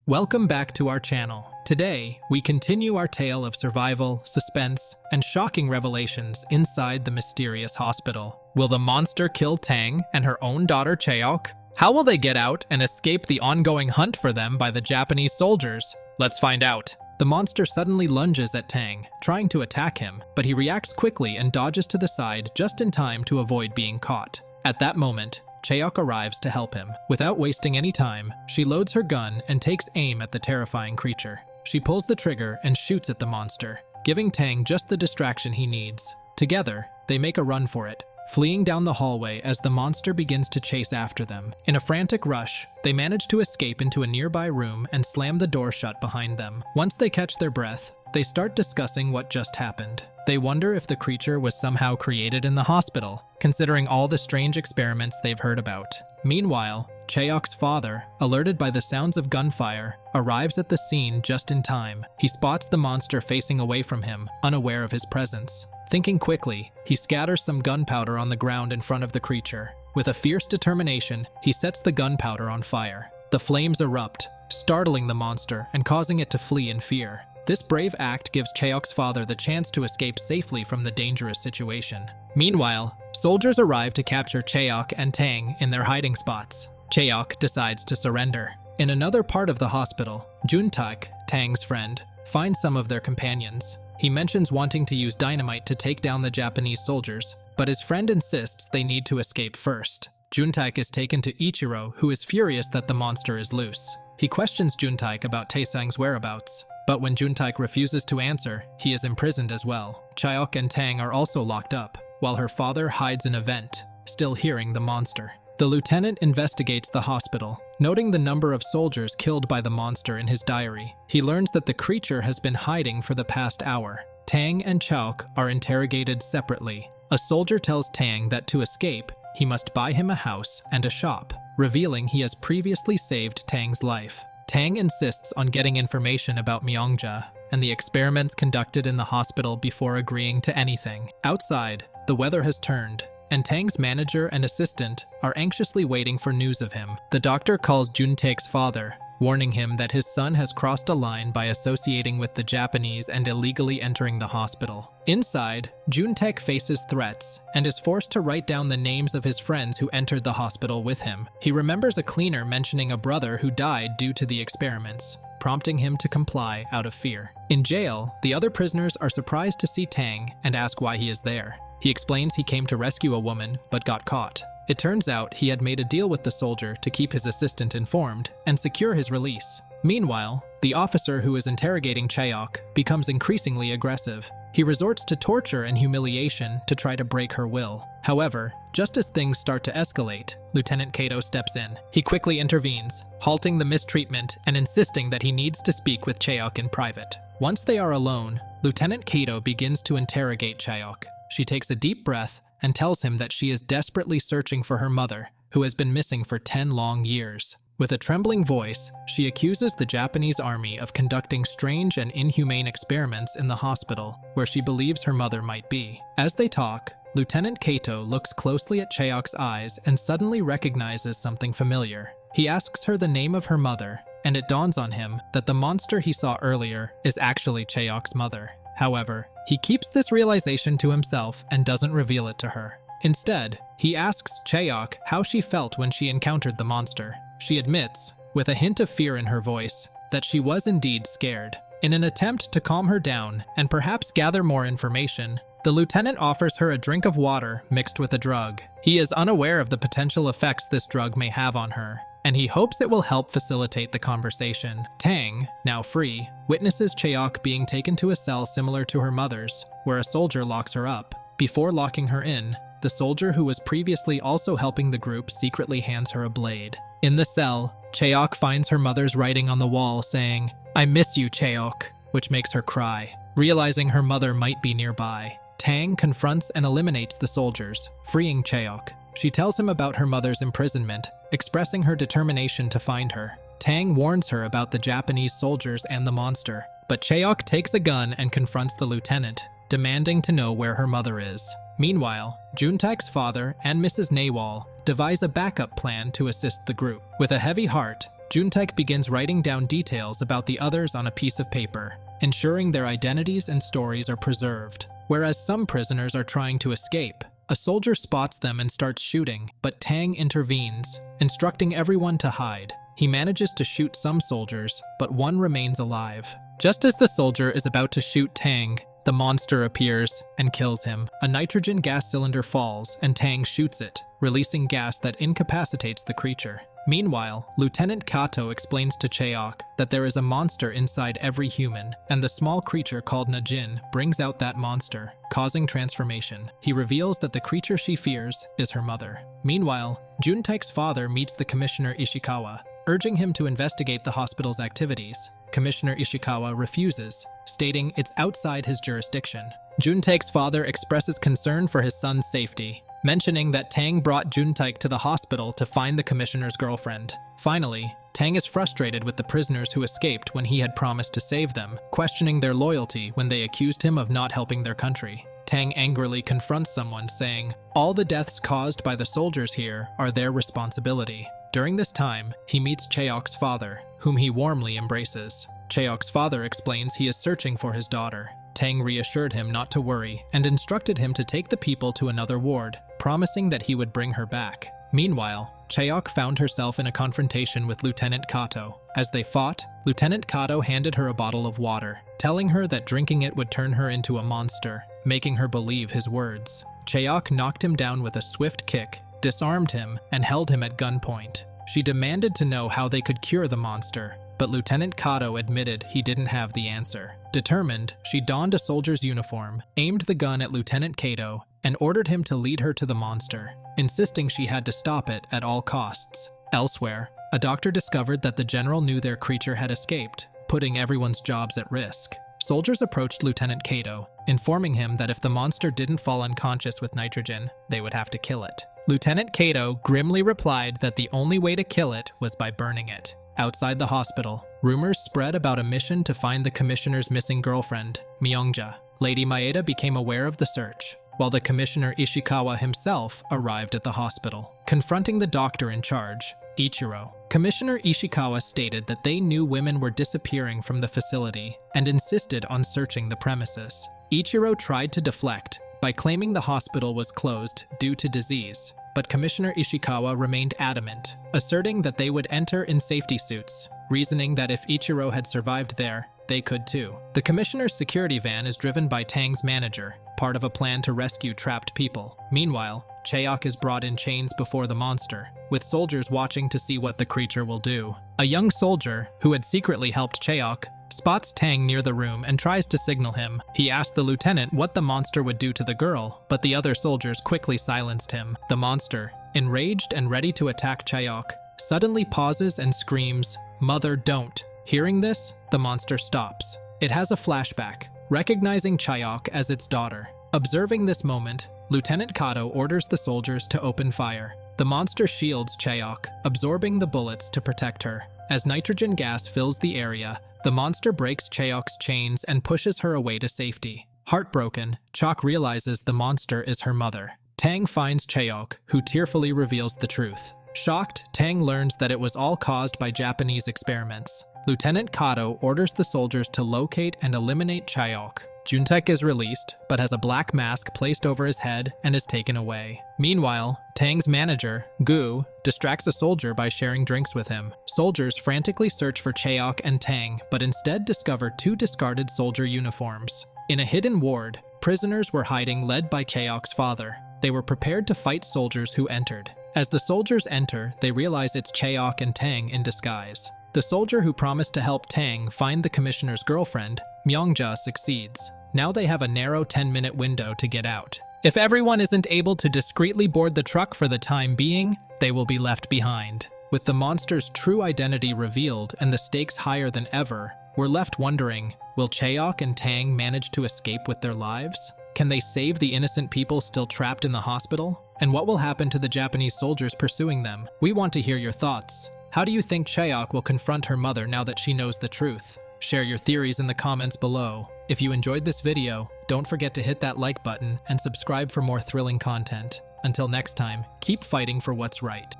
Welcome back to our channel. Today, we continue our tale of survival, suspense, and shocking revelations inside the mysterious hospital. Will the monster kill Tang and her own daughter Chaeok? How will they get out and escape the ongoing hunt for them by the Japanese soldiers? Let's find out. The monster suddenly lunges at Tang, trying to attack him, but he reacts quickly and dodges to the side just in time to avoid being caught. At that moment, Chaeok arrives to help him. Without wasting any time, she loads her gun and takes aim at the terrifying creature. She pulls the trigger and shoots at the monster, giving Tang just the distraction he needs. Together, they make a run for it, fleeing down the hallway as the monster begins to chase after them. In a frantic rush, they manage to escape into a nearby room and slam the door shut behind them. Once they catch their breath, they start discussing what just happened. They wonder if the creature was somehow created in the hospital, considering all the strange experiments they've heard about. Meanwhile, Chaeok's father, alerted by the sounds of gunfire, arrives at the scene just in time. He spots the monster facing away from him, unaware of his presence. Thinking quickly, he scatters some gunpowder on the ground in front of the creature. With a fierce determination, he sets the gunpowder on fire. The flames erupt, startling the monster and causing it to flee in fear. This brave act gives Chaeok's father the chance to escape safely from the dangerous situation. Meanwhile, soldiers arrive to capture Chaeok and Tang in their hiding spots. Chaeok decides to surrender. In another part of the hospital, Jun-taek, Tang's friend, finds some of their companions. He mentions wanting to use dynamite to take down the Japanese soldiers, but his friend insists they need to escape first. Jun-taek is taken to Ichiro, who is furious that the monster is loose. He questions Jun-taek about Taesang's whereabouts, but when Jun-taek refuses to answer, he is imprisoned as well. Chaeok and Tang are also locked up, while her father hides in a vent, still hearing the monster. The lieutenant investigates the hospital, noting the number of soldiers killed by the monster in his diary. He learns that the creature has been hiding for the past hour. Tang and Chaeok are interrogated separately. A soldier tells Tang that to escape, he must buy him a house and a shop, revealing he has previously saved Tang's life. Tang insists on getting information about Myeongja and the experiments conducted in the hospital before agreeing to anything. Outside, the weather has turned, and Tang's manager and assistant are anxiously waiting for news of him. The doctor calls Jun-taek's father, warning him that his son has crossed a line by associating with the Japanese and illegally entering the hospital. Inside, Jun-taek faces threats and is forced to write down the names of his friends who entered the hospital with him. He remembers a cleaner mentioning a brother who died due to the experiments, prompting him to comply out of fear. In jail, the other prisoners are surprised to see Tang and ask why he is there. He explains he came to rescue a woman, but got caught. It turns out he had made a deal with the soldier to keep his assistant informed and secure his release. Meanwhile, the officer who is interrogating Chaeok becomes increasingly aggressive. He resorts to torture and humiliation to try to break her will. However, just as things start to escalate, Lieutenant Kato steps in. He quickly intervenes, halting the mistreatment and insisting that he needs to speak with Chaeok in private. Once they are alone, Lieutenant Kato begins to interrogate Chaeok. She takes a deep breath and tells him that she is desperately searching for her mother, who has been missing for 10 long years. With a trembling voice, she accuses the Japanese army of conducting strange and inhumane experiments in the hospital, where she believes her mother might be. As they talk, Lieutenant Kato looks closely at Chaeok's eyes and suddenly recognizes something familiar. He asks her the name of her mother, and it dawns on him that the monster he saw earlier is actually Chaeok's mother. However, he keeps this realization to himself and doesn't reveal it to her. Instead, he asks Chaeok how she felt when she encountered the monster. She admits, with a hint of fear in her voice, that she was indeed scared. In an attempt to calm her down and perhaps gather more information, the lieutenant offers her a drink of water mixed with a drug. He is unaware of the potential effects this drug may have on her, and he hopes it will help facilitate the conversation. Tang, now free, witnesses Chaeok being taken to a cell similar to her mother's, where a soldier locks her up. Before locking her in, the soldier who was previously also helping the group secretly hands her a blade. In the cell, Chaeok finds her mother's writing on the wall saying, "I miss you, Chaeok," which makes her cry. Realizing her mother might be nearby, Tang confronts and eliminates the soldiers, freeing Chaeok. She tells him about her mother's imprisonment, expressing her determination to find her. Tang warns her about the Japanese soldiers and the monster, but Chaeok takes a gun and confronts the lieutenant, demanding to know where her mother is. Meanwhile, Jun-taek's father and Mrs. Nawal devise a backup plan to assist the group. With a heavy heart, Juntaek begins writing down details about the others on a piece of paper, ensuring their identities and stories are preserved. Whereas some prisoners are trying to escape, a soldier spots them and starts shooting, but Tang intervenes, instructing everyone to hide. He manages to shoot some soldiers, but one remains alive. Just as the soldier is about to shoot Tang, the monster appears and kills him. A nitrogen gas cylinder falls and Tang shoots it, releasing gas that incapacitates the creature. Meanwhile, Lieutenant Kato explains to Cheok that there is a monster inside every human, and the small creature called ha-jun brings out that monster, causing transformation. He reveals that the creature she fears is her mother. Meanwhile, Juntaek's father meets the Commissioner Ishikawa, urging him to investigate the hospital's activities. Commissioner Ishikawa refuses, stating it's outside his jurisdiction. Juntaek's father expresses concern for his son's safety, mentioning that Tang brought Juntaek to the hospital to find the commissioner's girlfriend. Finally, Tang is frustrated with the prisoners who escaped when he had promised to save them, questioning their loyalty when they accused him of not helping their country. Tang angrily confronts someone, saying, "All the deaths caused by the soldiers here are their responsibility." During this time, he meets Cheok's father, whom he warmly embraces. Cheok's father explains he is searching for his daughter. Tang reassured him not to worry and instructed him to take the people to another ward, promising that he would bring her back. Meanwhile, Cheok found herself in a confrontation with Lieutenant Kato. As they fought, Lieutenant Kato handed her a bottle of water, telling her that drinking it would turn her into a monster, making her believe his words. Cheok knocked him down with a swift kick, disarmed him, and held him at gunpoint. She demanded to know how they could cure the monster, but Lieutenant Kato admitted he didn't have the answer. Determined, she donned a soldier's uniform, aimed the gun at Lieutenant Kato, and ordered him to lead her to the monster, insisting she had to stop it at all costs. Elsewhere, a doctor discovered that the general knew their creature had escaped, putting everyone's jobs at risk. Soldiers approached Lieutenant Kato, informing him that if the monster didn't fall unconscious with nitrogen, they would have to kill it. Lieutenant Kato grimly replied that the only way to kill it was by burning it. Outside the hospital, rumors spread about a mission to find the commissioner's missing girlfriend, Myungja. Lady Maeda became aware of the search, while the Commissioner Ishikawa himself arrived at the hospital. Confronting the doctor in charge, Ichiro, Commissioner Ishikawa stated that they knew women were disappearing from the facility and insisted on searching the premises. Ichiro tried to deflect by claiming the hospital was closed due to disease, but Commissioner Ishikawa remained adamant, asserting that they would enter in safety suits, reasoning that if Ichiro had survived there, they could too. The Commissioner's security van is driven by Tang's manager, part of a plan to rescue trapped people. Meanwhile, Cheok is brought in chains before the monster, with soldiers watching to see what the creature will do. A young soldier, who had secretly helped Cheok, spots Tang near the room and tries to signal him. He asks the lieutenant what the monster would do to the girl, but the other soldiers quickly silenced him. The monster, enraged and ready to attack Cheok, suddenly pauses and screams, "Mother, don't." Hearing this, the monster stops. It has a flashback, recognizing Cheok as its daughter. Observing this moment, Lieutenant Kato orders the soldiers to open fire. The monster shields Cheok, absorbing the bullets to protect her. As nitrogen gas fills the area, the monster breaks Cheok's chains and pushes her away to safety. Heartbroken, Cheok realizes the monster is her mother. Tang finds Cheok, who tearfully reveals the truth. Shocked, Tang learns that it was all caused by Japanese experiments. Lieutenant Kato orders the soldiers to locate and eliminate Cheok. Juntaek is released, but has a black mask placed over his head and is taken away. Meanwhile, Tang's manager, Gu, distracts a soldier by sharing drinks with him. Soldiers frantically search for Cheok and Tang, but instead discover two discarded soldier uniforms. In a hidden ward, prisoners were hiding led by Cheok's father. They were prepared to fight soldiers who entered. As the soldiers enter, they realize it's Cheok and Tang in disguise. The soldier who promised to help Tang find the commissioner's girlfriend, Myungja, succeeds. Now they have a narrow 10-minute window to get out. If everyone isn't able to discreetly board the truck for the time being, they will be left behind. With the monster's true identity revealed and the stakes higher than ever, we're left wondering, will Cheok and Tang manage to escape with their lives? Can they save the innocent people still trapped in the hospital? And what will happen to the Japanese soldiers pursuing them? We want to hear your thoughts. How do you think Cheok will confront her mother now that she knows the truth? Share your theories in the comments below. If you enjoyed this video, don't forget to hit that like button and subscribe for more thrilling content. Until next time, keep fighting for what's right.